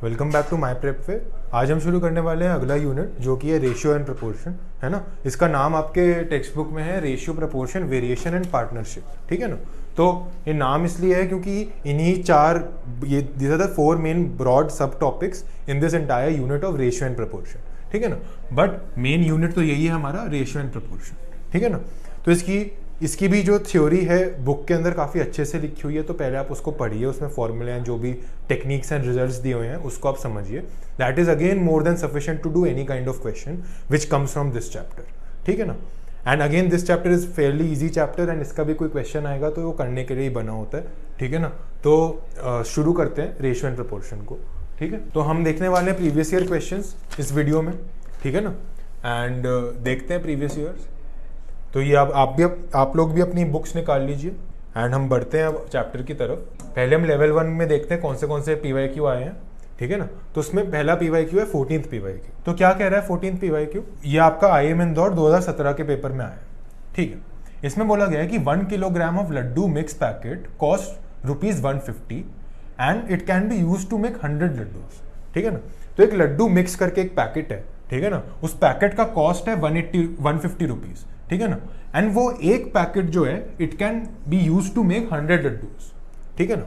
Welcome back to my prep way. आज हम शुरू करने वाले हैं अगला यूनिट जो कि है रेशियो एंड प्रपोर्शन, है ना। इसका नाम आपके टेक्स्ट बुक में है ratio, proportion, variation and partnership, ठीक है ना। तो ये नाम इसलिए है क्योंकि इन्हीं चार these are the four main broad सब topics in this entire unit of ratio and proportion, ठीक है ना। बट मेन यूनिट तो यही है हमारा रेशियो एंड प्रपोर्शन, ठीक है ना। तो इसकी भी जो थ्योरी है बुक के अंदर काफ़ी अच्छे से लिखी हुई है, तो पहले आप उसको पढ़िए, उसमें फॉर्मूले हैं, जो भी टेक्निक्स एंड रिजल्ट्स दिए हुए हैं उसको आप समझिए। That is again more than sufficient to do any kind of question which comes from this chapter, ठीक है ना। And again this chapter is fairly easy chapter and इसका भी कोई क्वेश्चन आएगा तो वो करने के लिए ही बना होता है, ठीक है ना। तो शुरू करते हैं रेशियो एंड प्रपोर्शन को, ठीक है। तो हम देखने वाले हैं प्रीवियस ईयर क्वेश्चंस इस वीडियो में, ठीक है ना। एंड देखते हैं प्रीवियस ईयर्स। तो ये आप लोग भी अपनी बुक्स निकाल लीजिए एंड हम बढ़ते हैं अब चैप्टर की तरफ। पहले हम लेवल 1 में देखते हैं कौन से PYQ आए हैं, ठीक है ना। तो उसमें पहला PYQ है 14th PYQ। तो क्या कह रहा है 14th PYQ? ये आपका IIM इंदौर 2017 के पेपर में आया है, ठीक है। इसमें बोला गया है कि 1 kilogram of laddu mix packet cost ₹150 and it can be use to make 100 laddus, ठीक है ना। तो एक लड्डू मिक्स करके एक पैकेट है, ठीक है ना। उस पैकेट का कॉस्ट है 150 रुपीज, ठीक है ना। एंड वो एक पैकेट जो है it can be use to make 100 laddus, ठीक है ना।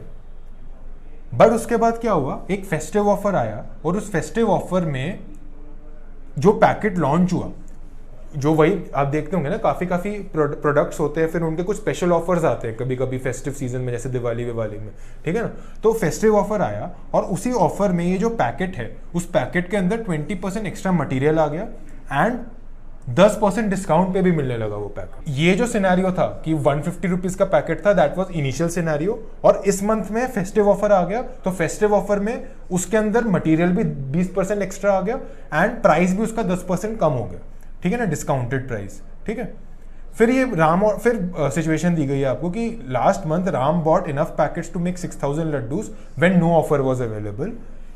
बट उसके बाद क्या हुआ, एक फेस्टिव ऑफर आया और उस फेस्टिव ऑफर में जो पैकेट लॉन्च हुआ, जो वही आप देखते होंगे ना, काफी प्रोडक्ट्स होते हैं, फिर उनके कुछ स्पेशल ऑफर्स आते हैं कभी कभी फेस्टिव सीजन में, जैसे दिवाली में, ठीक है ना। तो फेस्टिव ऑफर आया और उसी ऑफर में ये जो पैकेट है उस पैकेट के अंदर 20% एक्स्ट्रा मटेरियल आ गया एंड 10% डिस्काउंट पे भी मिलने लगा वो पैकेट। ये जो सिनेरियो था कि 150 रुपीज का पैकेट था, दैट वाज इनिशियल सिनेरियो। और इस मंथ में फेस्टिव ऑफर आ गया, तो फेस्टिव ऑफर में उसके अंदर मटेरियल भी 20% एक्स्ट्रा आ गया एंड प्राइस भी उसका 10% कम हो गया, ठीक है ना, डिस्काउंटेड प्राइस, ठीक है। फिर ये फिर सिचुएशन दी गई है आपको कि last month Ram bought enough packets to make 6000 laddus when no offer was available.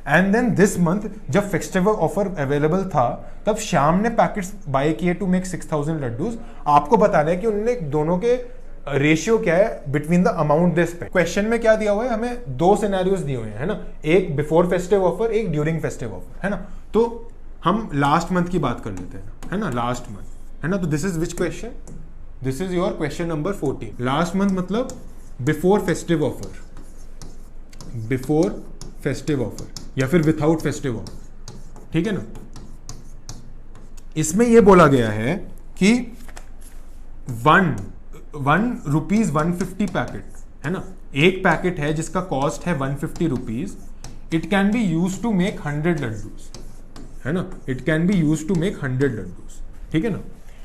And then this month जब फेस्टिवल ऑफर अवेलेबल था तब श्याम ने पैकेट्स बाय किए टू मेक 6000 लड्डूज। आपको बताना है कि उन्होंने दोनों के रेशियो क्या है between the amount they spend. Question में क्या दिया हुआ है, हमें 2 सिनेरियोज दिए हुए हैं, है ना। एक बिफोर फेस्टिव ऑफर, एक ड्यूरिंग फेस्टिव ऑफर, है ना। तो हम लास्ट मंथ की बात कर लेते हैं, है ना, लास्ट मंथ, है ना। तो this is which question? This is your question number 14। Last month मतलब before festive offer, before festive offer या फिर विथआउट फेस्टिव ऑफर, ठीक है ना। इसमें यह बोला गया है कि 150 पैकेट, है ना, एक पैकेट है जिसका कॉस्ट है 150 rupees. It can be use to make 100 laddus, है ना। It can be use to make 100 laddus, ठीक है ना।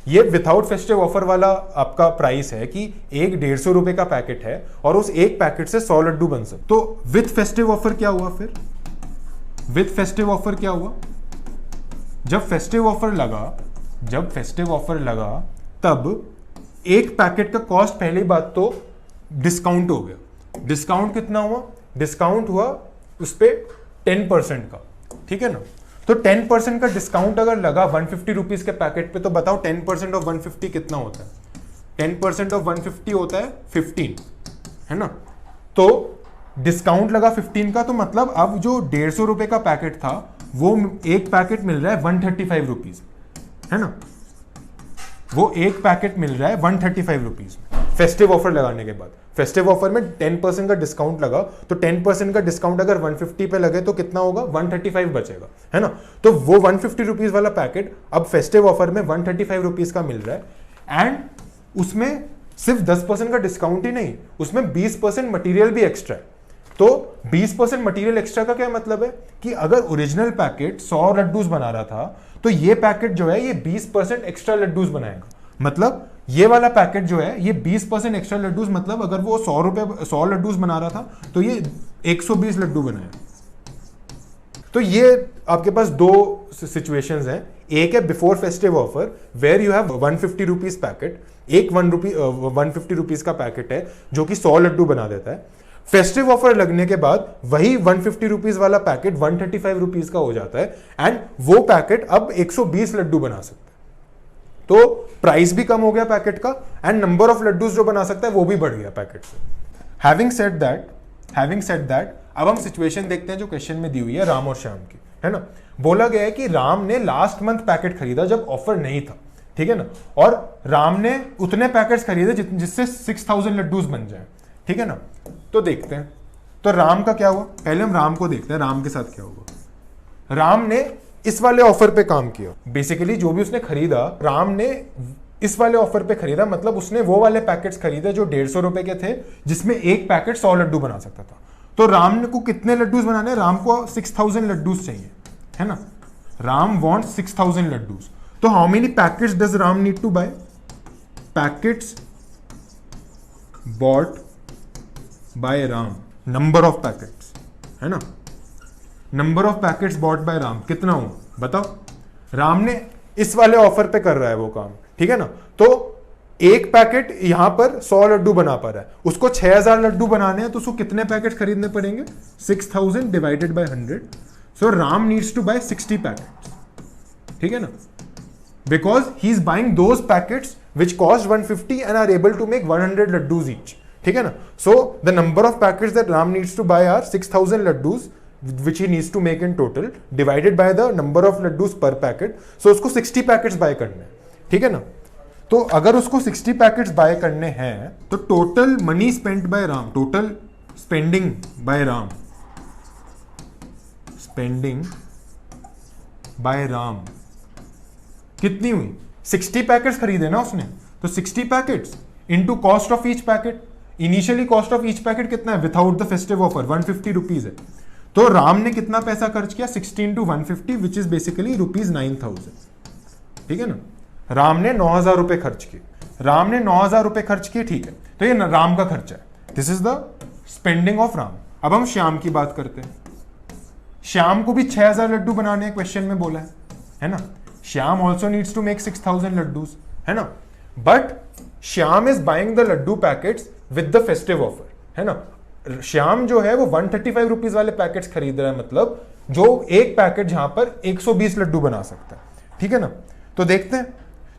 ये विथआउट फेस्टिव ऑफर वाला आपका प्राइस है कि एक 150 रुपए का पैकेट है और उस एक पैकेट से 100 लड्डू बन सकते। तो विथ फेस्टिव ऑफर क्या हुआ? फिर विथ फेस्टिव ऑफर क्या हुआ? जब फेस्टिव ऑफर लगा तब एक पैकेट का कॉस्ट, पहली बात तो डिस्काउंट हो गया। डिस्काउंट कितना हुआ? डिस्काउंट हुआ उस पे 10% का, ठीक है ना। तो 10% का डिस्काउंट अगर लगा 150 रुपीज के पैकेट पे, तो बताओ 10% ऑफ 150 कितना होता है? 10% ऑफ 150 होता है 15, है ना। तो डिस्काउंट लगा 15 का, तो मतलब अब जो 150 रुपए का पैकेट था वो एक पैकेट मिल रहा है 135 रुपीज, है ना। वो एक पैकेट मिल रहा है 135 रुपीज फेस्टिव ऑफर लगाने के बाद। फेस्टिव ऑफर में 10% का डिस्काउंट लगा, तो 10% का डिस्काउंट अगर 150 पे लगे तो कितना होगा? 135 बचेगा, है ना। तो वो 150 रुपीज वाला पैकेट अब फेस्टिव ऑफर में 135 रुपीज का मिल रहा है एंड उसमें सिर्फ 10% का डिस्काउंट ही नहीं, उसमें 20% मटेरियल भी एक्स्ट्रा है। तो 20% मटेरियल एक्स्ट्रा का क्या मतलब है कि अगर ओरिजिनल पैकेट 100 लड्डूज बना रहा था तो ये पैकेट जो है ये 20% एक्स्ट्रा लड्डूज बनाएगा। मतलब ये वाला पैकेट जो है ये 20% एक्स्ट्रा लड्डूज, मतलब अगर वो 100 लड्डूज बना रहा था तो ये 120 लड्डू बनाएगा। तो ये आपके पास 2 सिचुएशंस हैं। एक है before festive offer where you have 150 rupees packet, एक 150 रुपीज का पैकेट है जो कि 100 लड्डू बना देता है। फेस्टिव ऑफर लगने के बाद वही 150 रुपीज वाला पैकेट 135 रुपीज का हो जाता है एंड वो पैकेट अब 120 लड्डू बना सकता है। तो प्राइस भी कम हो गया पैकेट का एंड नंबर ऑफ लड्डूज जो बना सकता है वो भी बढ़ गया पैकेट से। हैविंग सेड दैट अब हम सिचुएशन देखते हैं जो क्वेश्चन में दी हुई है राम और श्याम की, है ना। बोला गया है कि राम ने लास्ट मंथ पैकेट खरीदा जब ऑफर नहीं था, ठीक है ना, और राम ने उतने पैकेट्स खरीदे जिससे 6000 लड्डूस बन जाए, ठीक है ना। तो देखते हैं तो राम का क्या हुआ, पहले हम राम को देखते हैं राम के साथ क्या हुआ। राम ने इस वाले ऑफर पे काम किया, बेसिकली जो भी उसने खरीदा राम ने इस वाले ऑफर पे खरीदा, मतलब उसने वो वाले पैकेट्स खरीदे जो 150 रुपए के थे, जिसमें एक पैकेट 100 लड्डू बना सकता था। तो राम को कितने लड्डूस बनाने, राम को 6000 लड्डूस चाहिए, है ना। राम वॉन्ट 6000 लड्डूस। तो how many packets does Ram need to buy, packets bought by Ram, number of packets, है ना, number of packets bought by Ram कितना हुआ बताओ। राम ने इस वाले ऑफर पे कर रहा है वो काम, ठीक है ना। तो एक पैकेट यहां पर 100 लड्डू बना पा रहा है, उसको 6000 लड्डू बनाने हैं, तो उसको कितने पैकेट खरीदने पड़ेंगे, 6000 divided by 100। So Ram needs to buy 60 packets, ठीक है ना, because he is buying those packets which cost 150 and are able to make 100 laddus each, ठीक है ना। So the number of packets that Ram needs to buy are 6000 laddus which he needs to make in total divided by the number of laddus per packet. So उसको 60 packets bye करने हैं, ठीक है ना। तो अगर उसको 60 पैकेट्स बाय करने हैं तो total money spent by Ram, total spending by Ram, spending by Ram कितनी हुई, 60 पैकेट्स खरीदे ना उसने, तो 60 packets into cost of each packet. Initially cost of each packet कितना है without the festive offer, 150 rupees है। तो राम ने कितना पैसा खर्च किया, 16 into 150 विच इज बेसिकली ₹9000, ठीक है ना। राम ने 9000 रुपए खर्च किए, राम ने 9000 रुपए खर्च किए, ठीक है। तो ये राम का खर्चा है, this is the spending of Ram. अब हम श्याम की बात करते हैं। श्याम को भी 6000 लड्डू बनाने हैं, क्वेश्चन में बोला है ना। Shyam also needs to make 6000 laddus, है ना, but Shyam is buying the laddu packets with the festive offer, है ना। श्याम जो है वो 135 रुपीज वाले पैकेट्स खरीद रहा है, मतलब जो एक पैकेट जहां पर 120 लड्डू बना सकता है, ठीक है ना। तो देखते हैं,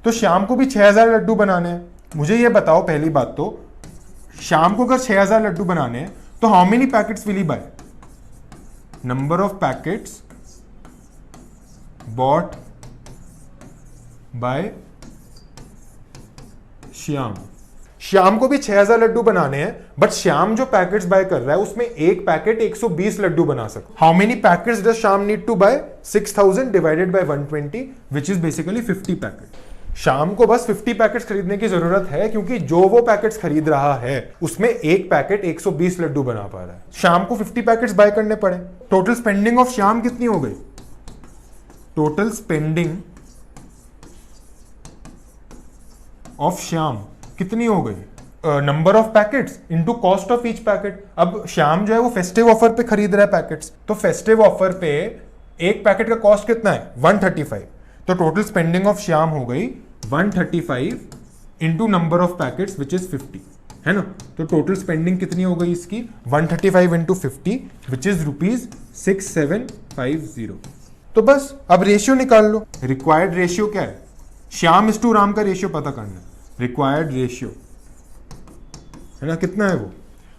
तो श्याम को भी 6000 लड्डू बनाने हैं। मुझे ये बताओ पहली बात तो, श्याम को अगर 6000 लड्डू बनाने हैं तो how many packets will he buy, number of packets bought by Shyam. Shyam को भी 6000 लड्डू बनाने हैं, बट श्याम जो पैकेट्स बाय कर रहा है उसमें एक पैकेट 120 लड्डू बना सकता है। How many packets does Shyam need to buy, 6000 divided by 120 which is basically 50 packet. Shyam को बस 50 पैकेट्स खरीदने की जरूरत है, क्योंकि जो वो पैकेट्स खरीद रहा है उसमें एक पैकेट 120 लड्डू बना पा रहा है। श्याम को 50 पैकेट्स बाय करने पड़े। टोटल स्पेंडिंग ऑफ श्याम कितनी हो गई, टोटल स्पेंडिंग ऑफ श्याम कितनी हो गई, number of packets into cost of each packet. अब श्याम जो है वो फेस्टिव ऑफर पे खरीद रहा है पैकेट्स, तो फेस्टिव ऑफर पे एक पैकेट का कॉस्ट कितना है, 135। तो टोटल स्पेंडिंग ऑफ श्याम हो गई 135 into number of packets which is 50, है ना। तो टोटल स्पेंडिंग कितनी हो गई इसकी, 135 इंटू 50 विच इज ₹6750। तो बस अब रेशियो निकाल लो। रिक्वायर्ड रेशियो क्या है, श्याम इज टू राम का रेशियो पता करना है, रिक्वायर्ड रेशियो, है ना, कितना है वो।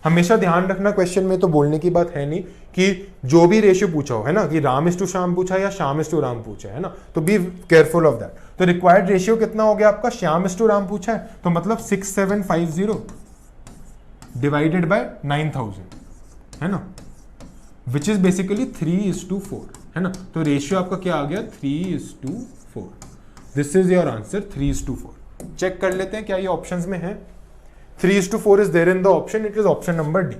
हमेशा ध्यान रखना, क्वेश्चन में तो बोलने की बात है नहीं कि जो भी रेशियो पूछा हो, है ना, कि राम इज टू श्याम पूछा या श्याम इज टू राम पूछा है ना, तो बी केयरफुल ऑफ दैट। तो रिक्वायर्ड रेशियो कितना हो गया आपका, श्याम इज टू राम पूछा है तो मतलब 6750 डिवाइडेड बाय 9000, है ना, विच इज बेसिकली 3:4, है ना। तो रेशियो आपका क्या आ गया, 3:4। This is your answer, 3:4। Check कर लेते हैं क्या ये ऑप्शंस में है। 3:4 is there in the option, it is option number D.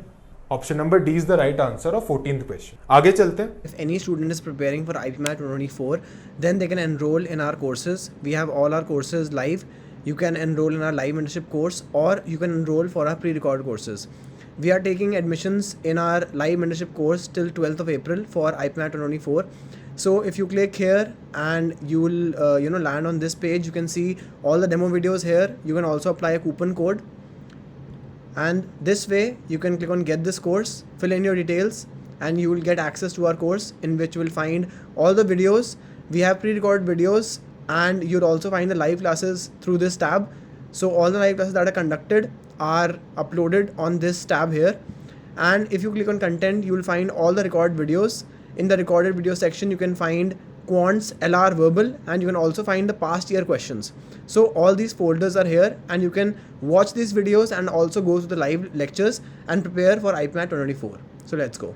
Option number D is the right answer of 14th question. आगे चलते हैं। If any student is preparing for IPMAT 2024, then they can enroll in our courses. We have all our courses live. You can enroll in our live mentorship course, or you can enroll for our pre-recorded courses. We are taking admissions in our live mentorship course till 12th of April for IPMAT 2024. So if you click here and you will land on this page, you can see all the demo videos here. You can also apply a coupon code, and this way you can click on get this course, fill in your details, and you will get access to our course, in which you will find all the videos. We have pre-recorded videos, and you'll also find the live classes through this tab. So all the live classes that are conducted are uploaded on this tab here. And if you click on content, you will find all the recorded videos. In the recorded video section, you can find quants, LR, verbal, and you can also find the past year questions. So all these folders are here, and you can watch these videos and also go to the live lectures and prepare for IPMAT 2024. So let's go.